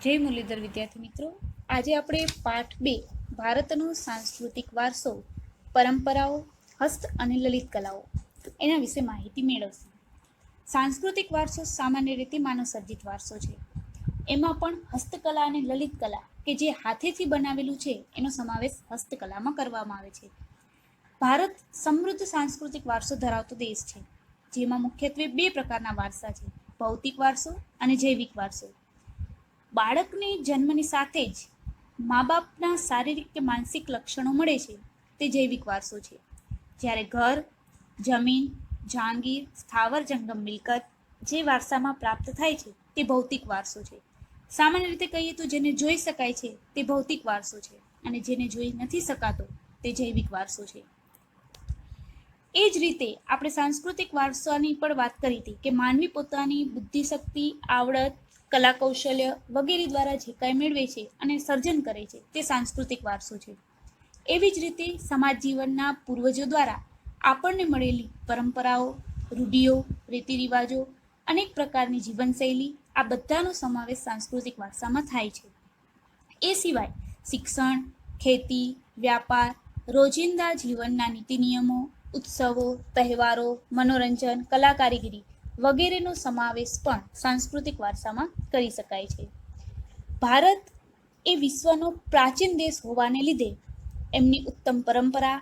જય મુરલીધર વિદ્યાર્થી મિત્રો, આજે આપણે પાઠ 2 ભારતનો સાંસ્કૃતિક વારસો, પરંપરાઓ, હસ્ત અને લલિત કલાઓ એના વિશે માહિતી મેળવશું. સાંસ્કૃતિક વારસો સામાન્ય રીતે માનવ સર્જિત વારસો છે. એમાં પણ હસ્તકલા અને લલિત કલા કે જે હાથેથી બનાવેલું છે એનો સમાવેશ હસ્તકલામાં કરવામાં આવે છે. ભારત સમૃદ્ધ સાંસ્કૃતિક વારસો ધરાવતો દેશ છે, જેમાં મુખ્યત્વે 2 પ્રકારના વારસા છે: ભૌતિક વારસો અને જૈવિક વારસો. બાળકને જન્મની સાથે જ મા બાપના શારીરિક કે માનસિક લક્ષણો મળે છે તે જૈવિક વારસો છે, જ્યારે ઘર, જમીન, જાગીર, સ્થાવર જંગમ મિલકત જે વારસામાં પ્રાપ્ત થાય છે તે ભૌતિક વારસો છે. સામાન્ય રીતે કહીએ તો જેને જોઈ શકાય છે તે ભૌતિક વારસો છે અને જેને જોઈ નથી શકાતો તે જૈવિક વારસો છે. એ જ રીતે આપણે સાંસ્કૃતિક વારસાની પણ વાત કરી હતી કે માનવી પોતાની બુદ્ધિશક્તિ, આવડત, કલા કૌશલ્ય વગેરે દ્વારા જે કાંઈ મેળવે છે અને સર્જન કરે છે તે સાંસ્કૃતિક વારસો છે. એવી જ રીતે સમાજ જીવનના પૂર્વજો દ્વારા આપણને મળેલી પરંપરાઓ, રૂઢિઓ, રીતિ રિવાજો, અનેક પ્રકારની જીવનશૈલી, આ બધાનો સમાવેશ સાંસ્કૃતિક વારસામાં થાય છે. એ સિવાય શિક્ષણ, ખેતી, વ્યાપાર, રોજિંદા જીવનના નીતિ નિયમો, ઉત્સવો, તહેવારો, મનોરંજન, કલા કારીગરી વગેરેનો સમાવેશ પણ સાંસ્કૃતિક વારસામાં કરી શકાય છે. ભારત એ વિશ્વનો પ્રાચીન દેશ હોવાને લીધે એમની ઉત્તમ પરંપરા,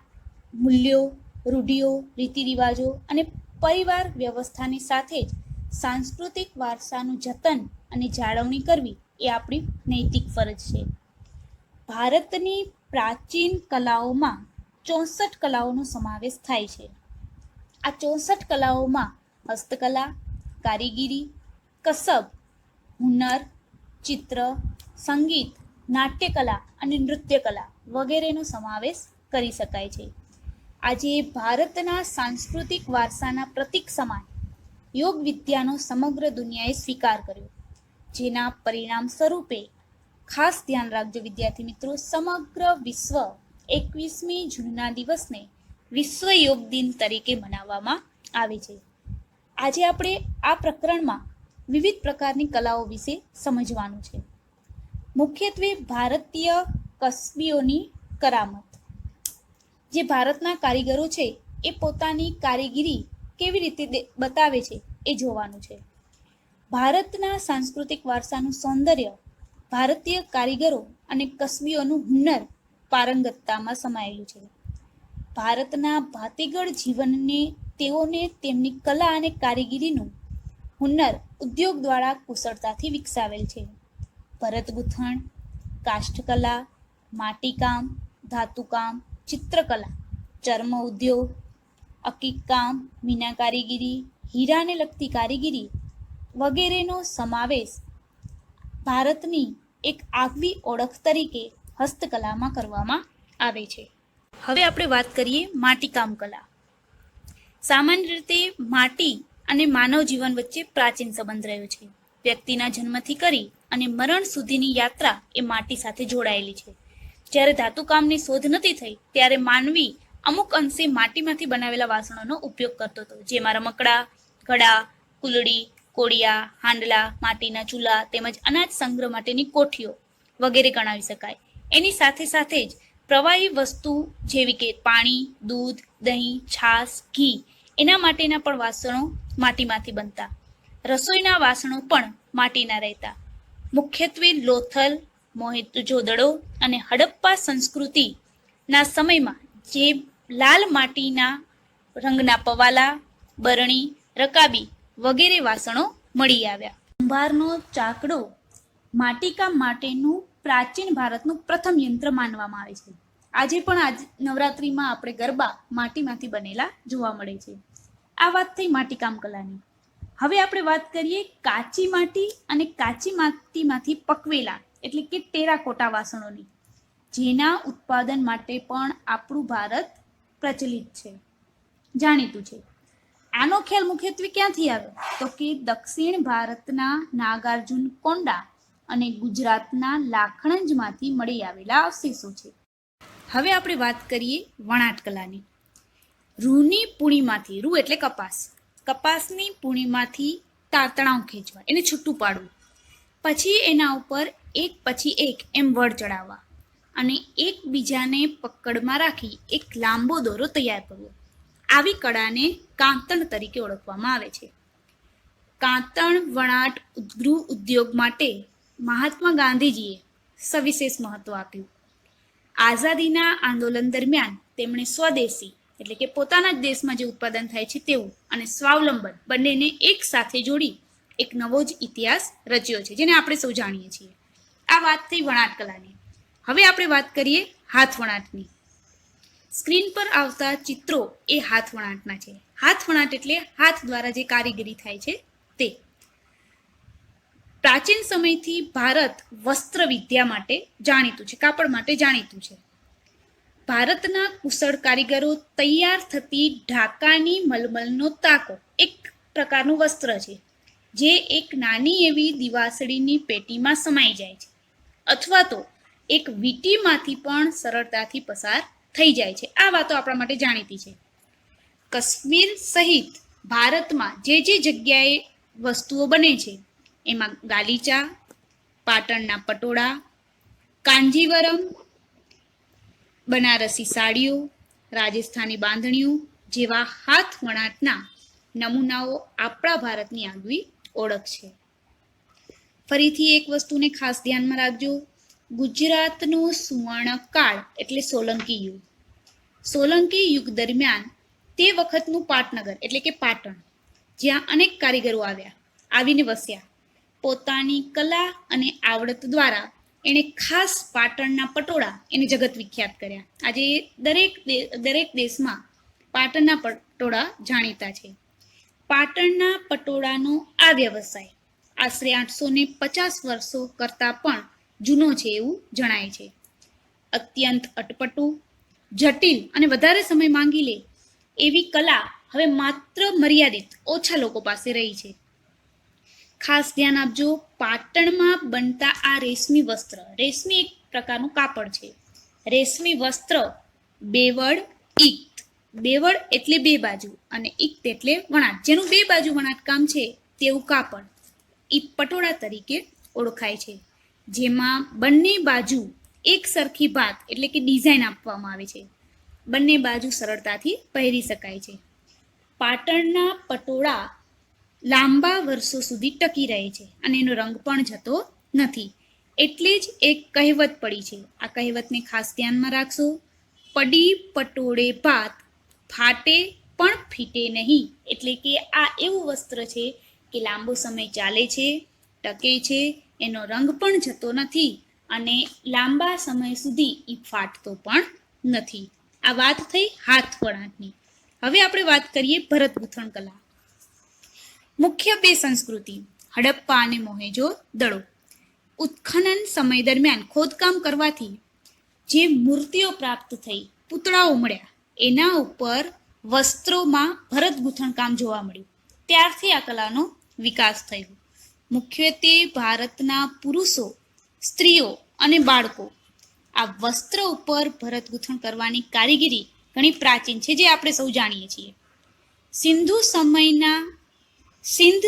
મૂલ્યો, રૂઢિઓ, રીતિ રિવાજો અને પરિવાર વ્યવસ્થાની સાથે જ સાંસ્કૃતિક વારસાનું જતન અને જાળવણી કરવી એ આપણી નૈતિક ફરજ છે. ભારતની પ્રાચીન કલાઓમાં 64 કલાઓનો સમાવેશ થાય છે. આ 64 કલાઓમાં હસ્તકલા, કારીગરી, કસબ, હુનર, ચિત્ર, સંગીત, નાટ્યકલા અને નૃત્યકલા વગેરેનો સમાવેશ કરી શકાય છે. આજે ભારતના સાંસ્કૃતિક વારસાના પ્રતીક સમાન યોગ વિદ્યાનો સમગ્ર દુનિયાએ સ્વીકાર કર્યો, જેના પરિણામ સ્વરૂપે ખાસ ધ્યાન રાખજો વિદ્યાર્થી મિત્રો, સમગ્ર વિશ્વ 21મી જૂનના દિવસને વિશ્વ યોગ દિન તરીકે મનાવવામાં આવે છે. આજે આપણે આ પ્રકરણમાં વિવિધ પ્રકારની કલાઓ વિશે સમજવાનું છે. મુખ્યત્વે ભારતીય કસબીઓની કરામત. જે ભારતના કારીગરો છે એ પોતાની કારીગરી કેવી રીતે બતાવે છે એ જોવાનું છે. ભારતના સાંસ્કૃતિક વારસાનું સૌંદર્ય ભારતીય કારીગરો અને કસબીઓનું હુનર પારંગતતામાં સમાયેલું છે. ભારતના ભાતીગળ જીવનને તેઓને તેમની કલા અને કારીગરીનું હુનર ઉદ્યોગ દ્વારા કુશળતાથી વિકસાવેલ છે. ભરતગૂંથણ, કાષ્ઠકલા, માટીકામ, ધાતુકામ, ચિત્રકલા, ચર્મ ઉદ્યોગ, અકીકકામ, મીના કારીગરી, હીરાને લગતી કારીગરી વગેરેનો સમાવેશ ભારતની એક આગવી ઓળખ તરીકે હસ્તકલામાં કરવામાં આવે છે. હવે આપણે વાત કરીએ માટીકામ કલા. સામાન્ય રીતે માટી અને માનવ જીવન વચ્ચે પ્રાચીન સંબંધ રહ્યો છે. વ્યક્તિના જન્મથી કરી અને મરણ સુધીની યાત્રા એ માટી સાથે જોડાયેલી છે. જ્યારે ધાતુકામની શોધ નથી થઈ ત્યારે માનવી અમુક અંશે માટીમાંથી બનાવેલા વાસણોનો ઉપયોગ કરતો હતો, જેમાં રમકડા, ઘડા, કુલડી, કોડિયા, હાંડલા, માટીના ચૂલા તેમજ અનાજ સંગ્રહ માટેની કોઠીઓ વગેરે ગણાવી શકાય. એની સાથે સાથે જ પ્રવાહી વસ્તુ જેવી કે પાણી, દૂધ, દહીં, છાશ, ઘી એના માટેના પણ વાસણો માટીમાંથી બનતા. રસોઈના વાસણો પણ માટીના રહેતા. મુખ્યત્વે લોથલ, મોહેંજો-દડો અને હડપ્પા સંસ્કૃતિના સમયમાં જે લાલ માટીના રંગના પવાલા, બરણી, રકાબી વગેરે વાસણો મળી આવ્યા. કુંભારનો ચાકડો માટીકામ માટેનું પ્રાચીન ભારતનું પ્રથમ યંત્ર માનવામાં આવે છે. આજે પણ નવરાત્રિમાં આપણે ગરબા માટીમાંથી બનેલા જોવા મળે છે. આ વાત થઈ માટીકામ કલાની. હવે આપણે વાત કરીએ કાચી માટી અને કાચી માટીમાંથી પકવેલા એટલે કે ટેરાકોટા વાસણોની, જેના ઉત્પાદન માટે પણ આપણું ભારત પ્રચલિત છે, જાણીતું છે. આનો ખ્યાલ મુખ્યત્વે ક્યાંથી આવ્યો તો કે દક્ષિણ ભારતના નાગાર્જુન કોંડા અને ગુજરાતના લાખણંજમાંથી મળી આવેલા અવશેષો છે. હવે આપણે વાત કરીએ વણાટ કલાની. રૂની પૂણીમાંથી, રૂ એટલે કપાસ, કપાસની પૂણીમાંથી તાતણાઓ ખેંચવા, એને છૂટું પાડવું, પછી એના ઉપર એક પછી એક એમ વળ ચડાવવા અને એકબીજાને પકડમાં રાખી એક લાંબો દોરો તૈયાર કરવો. આવી કળાને કાંતણ તરીકે ઓળખવામાં આવે છે. કાંતણ વણાટ ગૃહ ઉદ્યોગ માટે મહાત્મા ગાંધીજીએ સવિશેષ મહત્વ આપ્યું. આઝાદીના આંદોલન દરમિયાન તેમણે સ્વદેશી એટલે કે પોતાના જ દેશમાં જે ઉત્પાદન થાય છે તેવું અને સ્વાવલંબન બંનેને એક સાથે જોડી એક નવો જ ઇતિહાસ રચ્યો છે, જેને આપણે સૌ જાણીએ છીએ. આ વાત થઈ વણાટ કલાની. હવે આપણે વાત કરીએ હાથ વણાટની. સ્ક્રીન પર આવતા ચિત્રો એ હાથ વણાટના છે. હાથ વણાટ એટલે હાથ દ્વારા જે કારીગરી થાય છે તે. પ્રાચીન સમયથી ભારત વસ્ત્ર વિદ્યા માટે જાણીતું છે, કાપડ માટે જાણીતું છે. ભારતના કુશળ કારીગરો તૈયાર થતી ઢાકાની મલમલનો તાકો એક પ્રકારનું વસ્ત્ર છે, જે એક નાની એવી દિવાસળીની પેટીમાં સમાઈ જાય છે અથવા તો એક વીંટીમાંથી પણ સરળતાથી પસાર થઈ જાય છે. આ વાતો આપણા માટે જાણીતી છે. કાશ્મીર સહિત ભારતમાં જે જગ્યાએ વસ્તુઓ બને છે એમાં ગાલીચા, પાટણના પટોળા, કાંજીવરમ, બનારસી સાડીઓ, રાજસ્થાની બાંધણીઓ જેવા હાથ વણાટના નમૂનાઓ આપણા ભારતની આગવી ઓળખ છે. ફરીથી એક વસ્તુને ખાસ ધ્યાનમાં રાખજો. ગુજરાતનો સુવર્ણકાળ એટલે સોલંકી યુગ. સોલંકી યુગ દરમિયાન તે વખતનું પાટનગર એટલે કે પાટણ, જ્યાં અનેક કારીગરો આવીને વસ્યા. પોતાની કલા અને આવડત દ્વારા એણે ખાસ પાટણના પટોળા એને જગત વિખ્યાત કર્યા. આજે દરેક દેશમાં પાટણના પટોળા જાણીતા છે. પાટણના પટોળાનો આ વ્યવસાય આશરે 850 વર્ષો કરતાં પણ જૂનો છે એવું જણાય છે. અત્યંત અટપટું, જટિલ અને વધારે સમય માંગી લે એવી કલા હવે માત્ર મર્યાદિત ઓછા લોકો પાસે રહી છે. ખાસ ધ્યાન આપજો, પાટણમાં બનતા આ રેશમી વસ્ત્ર, રેશમી એક પ્રકારનું કાપડ છે. રેશમી વસ્ત્ર બેવડ ઇક્ત, બેવડ એટલે બે બાજુ અને ઇક્ત એટલે વણાટ, જેનું બે બાજુ વણાટ કામ છે તેવું કાપડ ઈ પટોળા તરીકે ઓળખાય છે, જેમાં બંને બાજુ એક સરખી ભાત એટલે કે ડિઝાઇન આપવામાં આવે છે. બંને બાજુ સરળતાથી પહેરી શકાય છે. પાટણના પટોળા લાંબા વર્ષો સુધી ટકી રહે છે અને એનો રંગ પણ જતો નથી. એટલે જ એક કહેવત પડી છે. આ કહેવતને ખાસ ધ્યાનમાં રાખશો. પડી પટોળે ભાત, ફાટે પણ ફીટે નહીં. એટલે કે આ એવું વસ્ત્ર છે કે લાંબો સમય ચાલે છે, ટકે છે, એનો રંગ પણ જતો નથી અને લાંબા સમય સુધી એ ફાટતો પણ નથી. આ વાત થઈ હાથ વણાટની. હવે આપણે વાત કરીએ ભરત ગૂંથણ કલા. મુખ્ય બે સંસ્કૃતિ હડપ્પા અને મોહેજો દડો. ઉત્ખનન સમય દરમિયાન ખોદકામ કરવાથી જે મૂર્તિઓ પ્રાપ્ત થઈ, પૂતળાઓ મળ્યા, એના ઉપર વસ્ત્રોમાં ભરત ગૂંથણ કામ જોવા મળ્યું. ત્યારથી આ કલાનો વિકાસ થયો. મુખ્યત્વે ભારતના પુરુષો, સ્ત્રીઓ અને બાળકો આ વસ્ત્ર ઉપર ભરત ગૂંથણ કરવાની કારીગરી ઘણી પ્રાચીન છે, જે આપણે સૌ જાણીએ છીએ. સિંધુ સમયના સિંધ,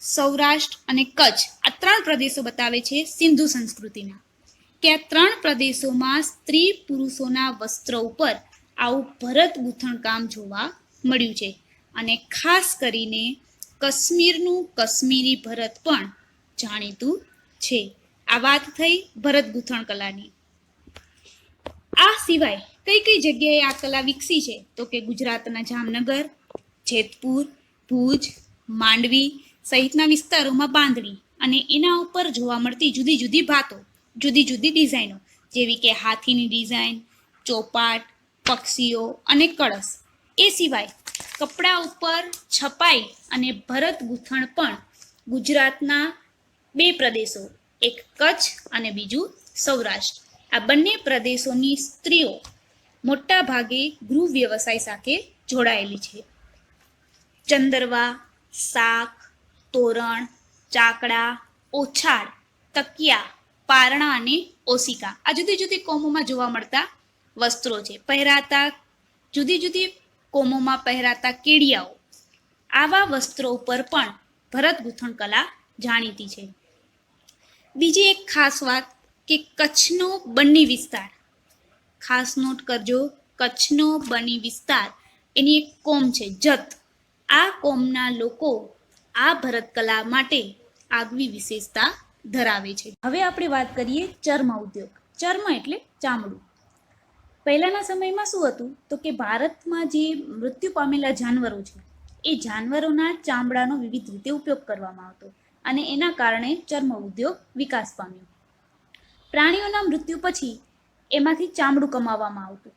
સૌરાષ્ટ્ર અને કચ્છ આ ત્રણ પ્રદેશો બતાવે છે સિંધુ સંસ્કૃતિના, કે આ ત્રણ પ્રદેશોમાં સ્ત્રી પુરુષોના વસ્ત્ર ઉપર આવું ભરત ગૂંથણ કામ જોવા મળ્યું છે. અને ખાસ કરીને કાશ્મીરનું કાશ્મીરી ભરત પણ જાણીતું છે. આ વાત થઈ ભરત ગૂંથણ કલાની. આ સિવાય કઈ કઈ જગ્યાએ આ કલા વિકસી છે તો કે ગુજરાતના જામનગર, જેતપુર, ભુજ, માંડવી સહિતના વિસ્તારોમાં બાંધણી અને એના ઉપર જોવા મળતી જુદી જુદી ભાતો, જુદી જુદી ડિઝાઇનો જેવી કે હાથીની ડિઝાઇન, ચોપાટ, પક્ષીઓ અને કળશ. એ સિવાય કપડા ઉપર છપાઈ અને ભરત ગૂંથણ પણ ગુજરાતના બે પ્રદેશો, એક કચ્છ અને બીજું સૌરાષ્ટ્ર, આ બંને પ્રદેશોની સ્ત્રીઓ મોટા ભાગે ગૃહ વ્યવસાય સાથે જોડાયેલી છે. ચંદરવા, શાક, તોરણ, ચાકડા, ઓછાળ, તકિયા, પારણા અને ઓશિકા આ જુદી જુદી કોમોમાં જોવા મળતા વસ્ત્રો છે. પહેરાતા જુદી જુદી કોમોમાં પહેરાતા કેડિયાઓ, આવા વસ્ત્રો ઉપર પણ ભરત ગૂંથણ કલા જાણીતી છે. બીજી એક ખાસ વાત કે કચ્છનો બન્ની વિસ્તાર, ખાસ નોટ કરજો, કચ્છનો બન્ની વિસ્તાર એની એક કોમ છે જત. આ કોમના લોકો આ ભરતકલા માટે આગવી વિશેષતા ધરાવે છે. હવે આપણે વાત કરીએ ચર્મ ઉદ્યોગ. ચર્મ એટલે ચામડું. પહેલાના સમયમાં શું હતું તો કે ભારતમાં જે મૃત્યુ પામેલા જાનવરો છે એ જાનવરોના ચામડાનો વિવિધ રીતે ઉપયોગ કરવામાં આવતો અને એના કારણે ચર્મ ઉદ્યોગ વિકાસ પામ્યો. પ્રાણીઓના મૃત્યુ પછી એમાંથી ચામડું કમાવામાં આવતું.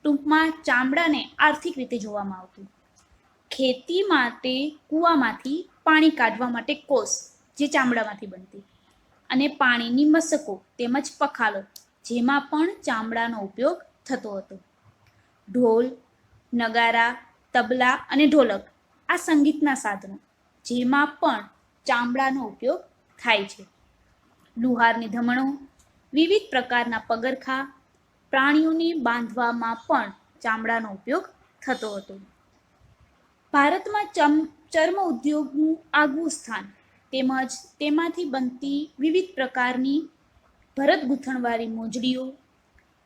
ટૂંકમાં ચામડાને આર્થિક રીતે જોવામાં આવતું. ખેતી માટે કૂવામાંથી પાણી કાઢવા માટે કોસ જે ચામડામાંથી બનતી અને પાણીની મશકો તેમજ પખાલો જેમાં પણ ચામડાનો ઉપયોગ થતો હતો. ઢોલ, નગારા, તબલા અને ઢોલક આ સંગીતના સાધનો જેમાં પણ ચામડાનો ઉપયોગ થાય છે. લુહારની ધમણો, વિવિધ પ્રકારના પગરખા, પ્રાણીઓને બાંધવામાં પણ ચામડાનો ઉપયોગ થતો હતો. ભારતમાં ચર્મ ઉદ્યોગનું આગવું સ્થાન તેમજ તેમાંથી બનતી વિવિધ પ્રકારની ભરત ગૂંથણવાળી મોજડીઓ,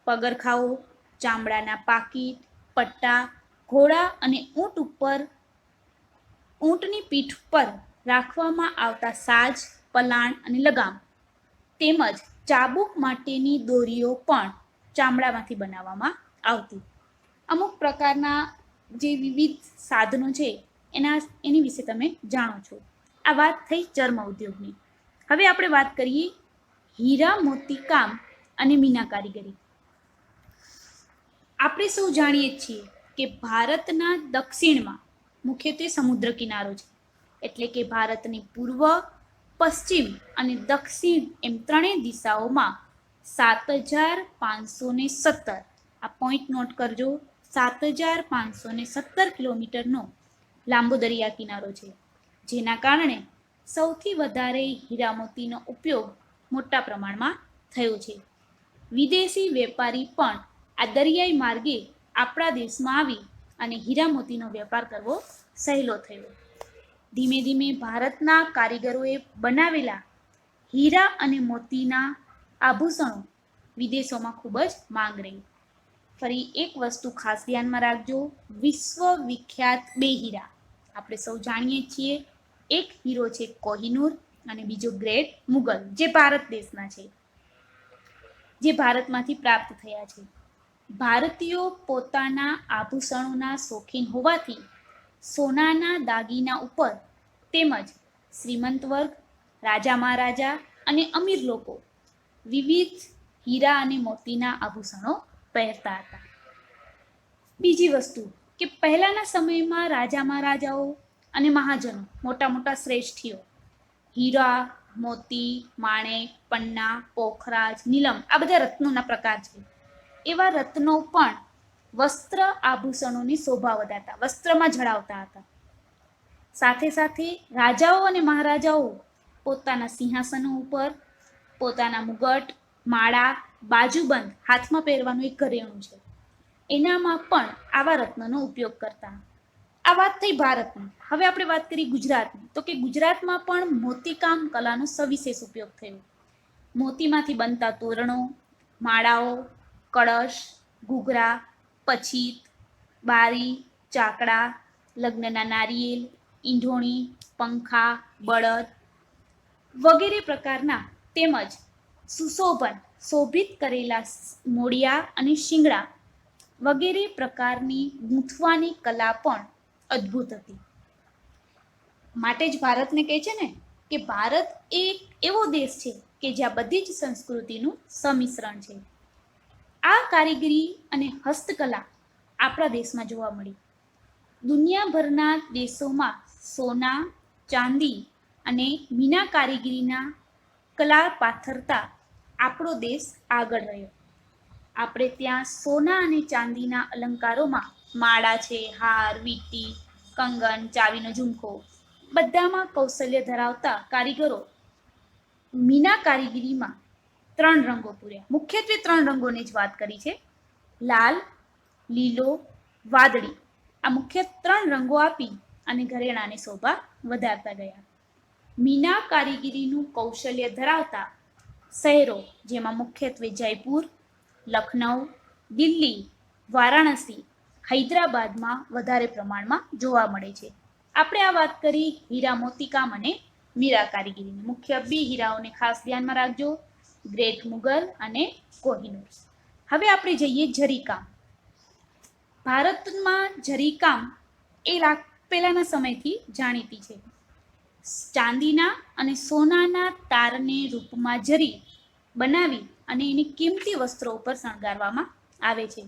પગરખાઓ, ચામડાના પાકીટ, પટ્ટા, ઘોડા અને ઊંટની પીઠ પર રાખવામાં આવતા સાજ, પલાણ અને લગામ તેમજ ચાબુક માટેની દોરીઓ પણ ચામડામાંથી બનાવવામાં આવતી. અમુક પ્રકારના જે વિવિધ સાધનો છે એની વિશે તમે જાણો છો. આ વાત થઈ ચર્મ ઉદ્યોગની. હવે આપણે વાત કરીએ હીરા મોતી કામ અને મીના કારીગરી. આપણે સૌ જાણીએ છીએ કે ભારતના દક્ષિણમાં મુખ્યત્વે સમુદ્ર કિનારો છે, એટલે કે ભારતની પૂર્વ, પશ્ચિમ અને દક્ષિણ એમ ત્રણેય દિશાઓમાં 7,517 આ પોઈન્ટ નોટ કરજો, 7,517 કિલોમીટરનો લાંબો દરિયા કિનારો છે, જેના કારણે સૌથી વધારે હીરા મોતીનો ઉપયોગ મોટા પ્રમાણમાં થયો છે. વિદેશી વેપારી પણ આ દરિયાઈ માર્ગે આપણા દેશમાં આવી અને હીરા મોતીનો વેપાર કરવો સહેલો થયો. ધીમે ધીમે ભારતના કારીગરોએ બનાવેલા હીરા અને મોતીના આભૂષણો વિદેશોમાં ખૂબ જ માંગ રહી. ફરી એક વસ્તુ ખાસ ધ્યાનમાં રાખજો, વિશ્વ વિખ્યાત 2 હીરા આપણે સૌ જાણીએ છીએ. એક હીરો છે કોહિનૂર અને બીજો ગ્રેટ મુગલ જે ભારત દેશના છે, જે ભારતમાંથી પ્રાપ્ત થયા છે. ભારતીયો પોતાના આભૂષણોના શોખીન હોવાથી સોનાના દાગીના ઉપર તેમજ શ્રીમંત વર્ગ, રાજા મહારાજા અને અમીર લોકો વિવિધ હીરા અને મોતીના આભૂષણો પહેરતા હતા. બીજી વસ્તુ કે પહેલાના સમયમાં રાજા મહારાજાઓ અને મહાજનો મોટા મોટા શ્રેષ્ઠીઓ હીરા, મોતી, માણેક, પન્ના, પોખરાજ, નીલમ આ બધા રત્નોના પ્રકાર છે. એવા રત્નો પણ વસ્ત્ર આભૂષણોની શોભા વધારતા, વસ્ત્રમાં જડાવતા હતા. સાથે સાથે રાજાઓ અને મહારાજાઓ પોતાના સિંહાસનો ઉપર પોતાના મુગટ, માળા, બાજુબંધ હાથમાં પહેરવાનું એક ઘરેણું છે એનામાં પણ આવા રત્નોનો ઉપયોગ કરતા. આ વાત થઈ ભારતની. હવે આપણે વાત કરીએ ગુજરાતની, તો કે ગુજરાતમાં પણ મોતીકામ કલાનો સવિશેષ ઉપયોગ થયો. મોતીમાંથી બનતા તોરણો, માળાઓ, કળશ, ઘૂઘરા, પછીત, બારી, ચાકડા, લગ્નના નારિયેલ, ઈંઢોણી, પંખા, બળદ વગેરે પ્રકારના તેમજ સુશોભન શોભિત કરેલા મોડિયા અને શિંગડા વગેરે પ્રકારની ગૂંથવાની કલા પણ અદ્ભુત હતી. માટે જ ભારતને કહે છે ને કે ભારત એક એવો દેશ છે કે જ્યાં બધી જ સંસ્કૃતિનું સંમિશ્રણ છે. આ કારીગરી અને હસ્તકલા આપણા દેશમાં જોવા મળી. દુનિયાભરના દેશોમાં સોના, ચાંદી અને મીના કારીગરીના કલા પાથરતા આપણો દેશ આગળ રહ્યો. આપણે ત્યાં સોના અને ચાંદીના અલંકારોમાં માળા છે, હાર, વીંટી, કંગન, ચાવીનો ઝુમખો બધામાં કૌશલ્ય ધરાવતા કારીગરો મીના કારીગરીમાં 3 રંગો પૂર્યા. મુખ્યત્વે 3 રંગોની જ વાત કરી છે, લાલ, લીલો, વાદળી. આ મુખ્ય 3 રંગો આપી અને ઘરેણાની શોભા વધારતા ગયા. મીના કારીગરીનું કૌશલ્ય ધરાવતા શહેરો જેમાં મુખ્યત્વે જયપુર, લખનઉ, દિલ્હી, વારાણસી, હૈદરાબાદમાં વધારે પ્રમાણમાં જોવા મળે છે. આપણે આ વાત કરી હીરા મોતીકામ અને મીરા કારીગીરીની. મુખ્ય બે હીરાઓને ખાસ ધ્યાનમાં રાખજો, ગ્રેટ મુગલ અને કોહિનૂર. હવે આપણે જઈએ જરીકામ. ભારતમાં જરીકામ એ પહેલાના સમયથી જાણીતી છે. ચાંદીના અને સોનાના તારને રૂપમાં જરી બનાવી અને એની કિંમતી વસ્ત્રો ઉપર શણગારવામાં આવે છે.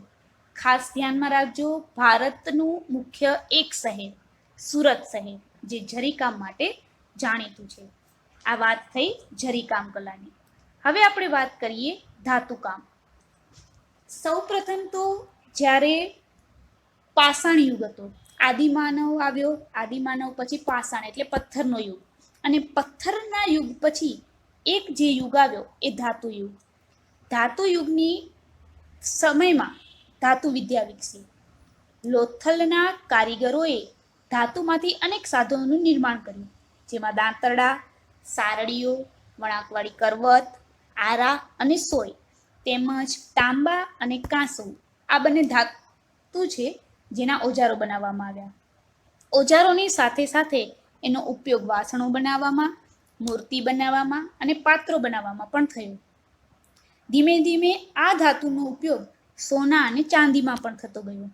ખાસ ધ્યાનમાં રાખજો, ભારતનું મુખ્ય એક શહેર સુરત શહેર જે જરીકામ માટે જાણીતું છે. આ વાત થઈ જરીકામ કલાની. હવે આપણે વાત કરીએ ધાતુકામ. સૌપ્રથમ તો જ્યારે પાષાણ યુગ હતો, આદિમાનવ આવ્યો, આદિમાનવ પછી પાષાણ એટલે પથ્થરનો યુગ, અને પથ્થરના યુગ પછી એક જે યુગ આવ્યો એ ધાતુ યુગ. ધાતુ યુગની સમયમાં ધાતુ વિદ્યા વિકસી. લોથલના કારીગરોએ ધાતુમાંથી અનેક સાધનોનું નિર્માણ કર્યું, જેમાં દાંતરડા, સારડીઓ, વળાંકવાળી કરવત, આરા અને સોય, તેમજ તાંબા અને કાંસુ, આ બંને ધાતુ છે જેના ઓજારો બનાવવામાં આવ્યા. ઓજારોની સાથે સાથે એનો ઉપયોગ વાસણો બનાવવામાં, મૂર્તિ બનાવવામાં અને પાત્રો બનાવવામાં પણ થયો. ધીમે ધીમે આ ધાતુનો ઉપયોગ સોના અને ચાંદીમાં પણ થતો ગયો.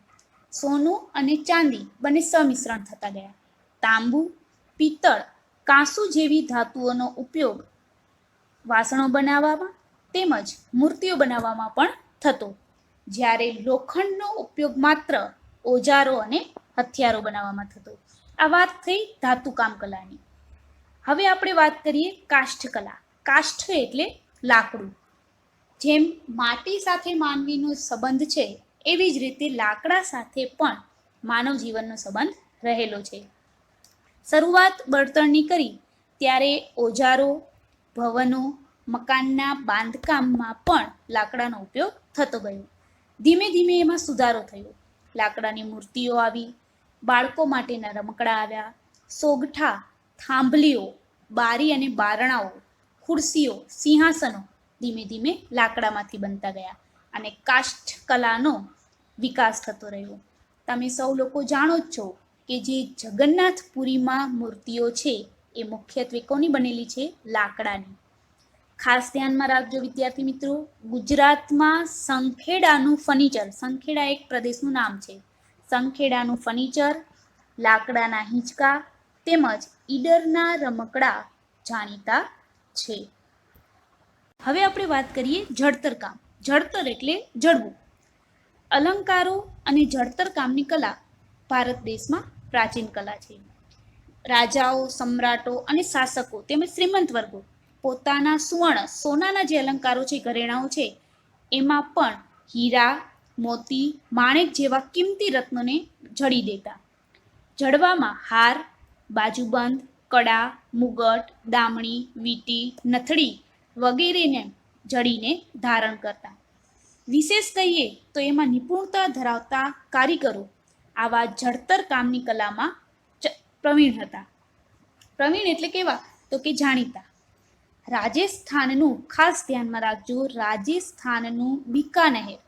સોનું અને ચાંદી બંને સમિશ્રણ થતા ગયા. તાંબુ, પિત્તળ, કાંસુ જેવી ધાતુઓનો ઉપયોગ વાસણો બનાવવામાં તેમજ મૂર્તિઓ બનાવવામાં પણ થતો, જ્યારે લોખંડનો ઉપયોગ માત્ર ઓજારો અને હથિયારો બનાવવામાં થતો. આ વાત થઈ ધાતુકામ કલાની. હવે આપણે વાત કરીએ કાષ્ઠકલા. કાષ્ઠ એટલે લાકડું. જેમ માટી સાથે માનવીનો સંબંધ છે, એવી જ રીતે લાકડા સાથે પણ માનવ જીવનનો સંબંધ રહેલો છે. શરૂઆત બળતણની કરી ત્યારે ઓજારો, ભવનો, મકાનના બાંધકામમાં પણ લાકડાનો ઉપયોગ થતો ગયો. ધીમે ધીમે એમાં સુધારો થયો. લાકડાની મૂર્તિઓ આવી, બાળકો માટેના રમકડા આવ્યા, સોગઠા, થાંભલીઓ, બારી અને બારણાઓ, ખુરશીઓ, સિંહાસનો ધીમે ધીમે લાકડામાંથી બનતા ગયા અને કાષ્ઠકલાનો વિકાસ થતો રહ્યો. તમે સૌ લોકો જાણો જ છો કે જે જગન્નાથપુરીમાં મૂર્તિઓ છે એ મુખ્યત્વે કોની બનેલી છે? લાકડાની. ખાસ ધ્યાનમાં રાખજો વિદ્યાર્થી મિત્રો, ગુજરાતમાં સંખેડાનું ફર્નિચર, સંખેડા એક પ્રદેશનું નામ છે, સંખેડાનું ફર્નિચર, લાકડાના હિંચકા તેમજ ઈડરના રમકડા જાણીતા છે. હવે આપણે વાત કરીએ જડતર કામ. જડતર એટલે જડવું. અલંકારો અને જડતર કામની કલા ભારત દેશમાં પ્રાચીન કલા છે. રાજાઓ, સમ્રાટો અને શાસકો તેમજ શ્રીમંત વર્ગો પોતાના સુવર્ણ, સોનાના જે અલંકારો છે, ઘરેણાઓ છે, એમાં પણ હીરા, મોતી, માણેક જેવા કિંમતી રત્નોને જડી દેતા. જડવામાં હાર, બાજુબંધ, કડા, મુગટ, દામણી, વીંટી, નથડી વગેરેને જડીને ધારણ કરતા. વિશેષ કહીએ તો એમાં નિપુણતા ધરાવતા કારીગરો આવા જડતર કામની કલામાં પ્રવીણ હતા. પ્રવીણ એટલે કેવા? તો કે જાણીતા. રાજસ્થાનનું ખાસ ધ્યાનમાં રાખજો, રાજસ્થાનનું બિકાનેર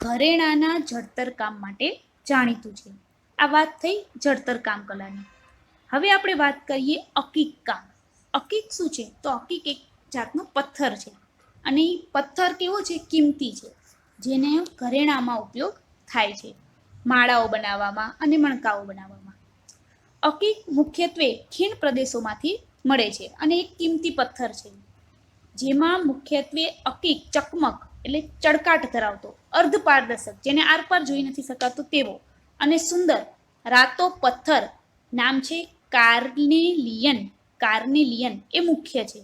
ઘરેણાના જડતર કામ માટે જાણીતું છે. આ વાત થઈ જડતર કામ કલાની. હવે આપણે વાત કરીએ અકીક કામ. અકીક શું છે? તો અકીક એક જાતનો પથ્થર છે અને એ પથ્થર કેવો છે? કિંમતી છે, જેને ઘરેણામાં ઉપયોગ થાય છે, માળાઓ બનાવવામાં અને મણકાઓ બનાવવામાં. અકીક મુખ્યત્વે ખીણ પ્રદેશોમાંથી મળે છે અને એક કિંમતી પથ્થર છે, જેમાં મુખ્યત્વે અકીક ચકમક એટલે ચળકાટ ધરાવતો, અર્ધપારદર્શક, જેને આરપાર જોઈ નથી શકાતો તેવો અને સુંદર રાતો પથ્થર નામ છે કાર્નેલિયન. કાર્નેલિયન એ મુખ્ય છે.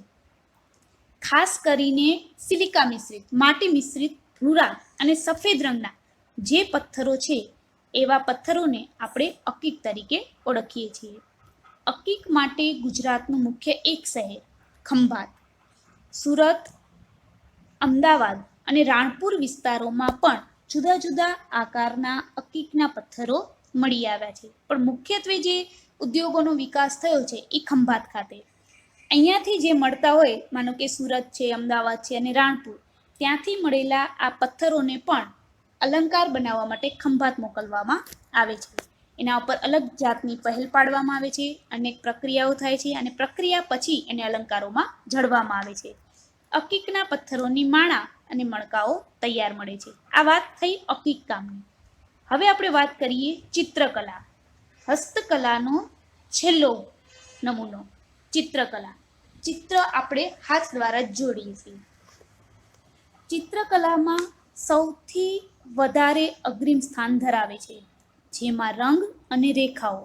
ખાસ કરીને સિલિકા મિશ્રિત, માટી મિશ્રિત, ભૂરા અને સફેદ રંગના જે પથ્થરો છે એવા પથ્થરોને આપણે અકીક તરીકે ઓળખીએ છીએ. અકીક માટે ગુજરાતનું મુખ્ય એક શહેર ખંભાત, સુરત, અમદાવાદ અને રાણપુર વિસ્તારોમાં પણ જુદા જુદા આકારના અકીકના પથ્થરો મળી આવ્યા છે, પણ મુખ્યત્વે જે ઉદ્યોગોનો વિકાસ થયો છે એ ખંભાત ખાતે. અહીંયાથી જે મળતા હોય, માનો કે સુરત છે, અમદાવાદ છે અને રાણપુર, ત્યાંથી મળેલા આ પથ્થરોને પણ અલંકાર બનાવવા માટે ખંભાત મોકલવામાં આવે છે. એના ઉપર અલગ જાતની પહેલ પાડવામાં આવે છે, અનેક પ્રક્રિયાઓ થાય છે અને પ્રક્રિયા પછી એને અલંકારોમાં જડવામાં આવે છે. અકીકના પથ્થરોની માળા અને મણકાઓ તૈયાર મળે છે. આ વાત થઈ અકીક કામની. હવે આપણે વાત કરીએ ચિત્રકલા. હસ્તકલાનો છેલ્લો નમૂનો ચિત્રકલા. ચિત્ર આપણે હાથ દ્વારા જ જોડીએ છીએ. ચિત્રકલામાં સૌથી વધારે અગ્રિમ સ્થાન ધરાવે છે, જેમાં રંગ અને રેખાઓ.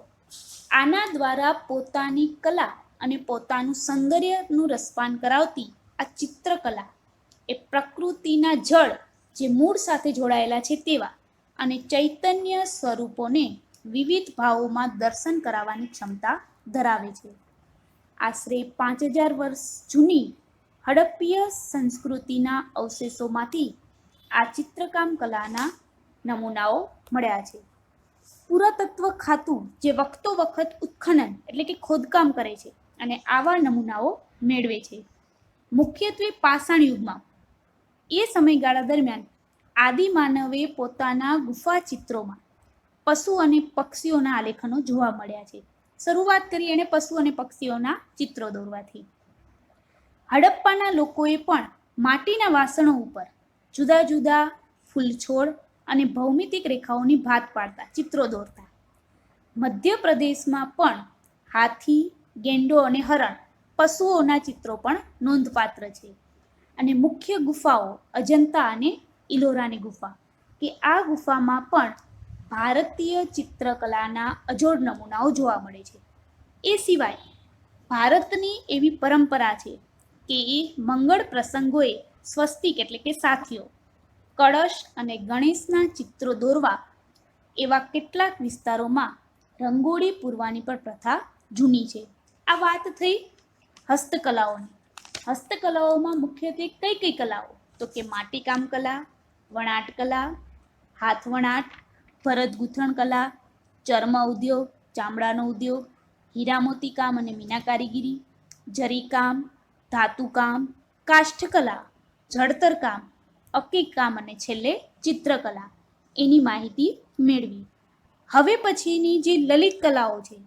આના દ્વારા પોતાની કલા અને પોતાનું સૌંદર્યનું રસપાન કરાવતી આ ચિત્રકલા એ પ્રકૃતિના જળ જે મૂળ સાથે જોડાયેલા છે તેવા અને ચૈતન્ય સ્વરૂપોને વિવિધ ભાવોમાં દર્શન કરાવવાની ક્ષમતા ધરાવે છે. આશરે 5000 વર્ષ જૂની હડપ્પીય સંસ્કૃતિના અવશેષોમાંથી આ ચિત્રકામ કલાના નમૂનાઓ મળ્યા છે. પુરાતત્વ ખાતું જે વખતો વખત ઉત્ખનન એટલે કે ખોદકામ કરે છે અને આવા નમૂનાઓ મેળવે છે. મુખ્યત્વે પાષાણ યુગમાં એ સમયગાળા દરમિયાન આદિમાનવે પોતાના ગુફા ચિત્રોમાં પશુ અને પક્ષીઓના આલેખનો જોવા મળ્યા છે. શરૂઆત કરી એણે પશુ અને પક્ષીઓના ચિત્રો દોરવાથી. હડપ્પાના લોકોએ પણ માટીના વાસણો ઉપર જુદા જુદા ફૂલછોડ અને ભૌમિતિક રેખાઓની ભાત પાડતા ચિત્રો દોરતા. મધ્યપ્રદેશમાં પણ હાથી, ગેંડો અને હરણ પશુઓના ચિત્રો પણ નોંધપાત્ર છે. અને મુખ્ય ગુફાઓ અજંતા અને ઇલોરાની ગુફા, કે આ ગુફામાં પણ ભારતીય ચિત્રકલાના અજોડ નમૂનાઓ જોવા મળે છે. એ સિવાય ભારતની એવી પરંપરા છે કે એ મંગળ પ્રસંગોએ સ્વસ્તિક એટલે કે સાથીઓ, કળશ અને ગણેશના ચિત્રો દોરવા એવા કેટલાક વિસ્તારોમાં રંગોળી પૂરવાની પણ પ્રથા જૂની છે. આ વાત થઈ હસ્તકલાઓની. હસ્તકલાઓમાં મુખ્યત્વે કઈ કઈ કલાઓ? તો કે માટીકામ કલા, વણાટ કલા, હાથ વણાટ, ભરત ગૂંથણ કલા, ચર્મ ઉદ્યોગ, ચામડાનો ઉદ્યોગ, હીરામોતી કામ અને મીના કારીગીરી, જરીકામ, ધાતુકામ, કાષ્ઠકલા, જળતર કામ, અકીક કામ અને છેલ્લે ચિત્રકલા, એની માહિતી મેળવી. હવે પછીની જે લલિત કલાઓ છે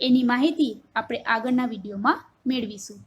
એની માહિતી આપણે આગળના વિડીયોમાં મેળવીશું.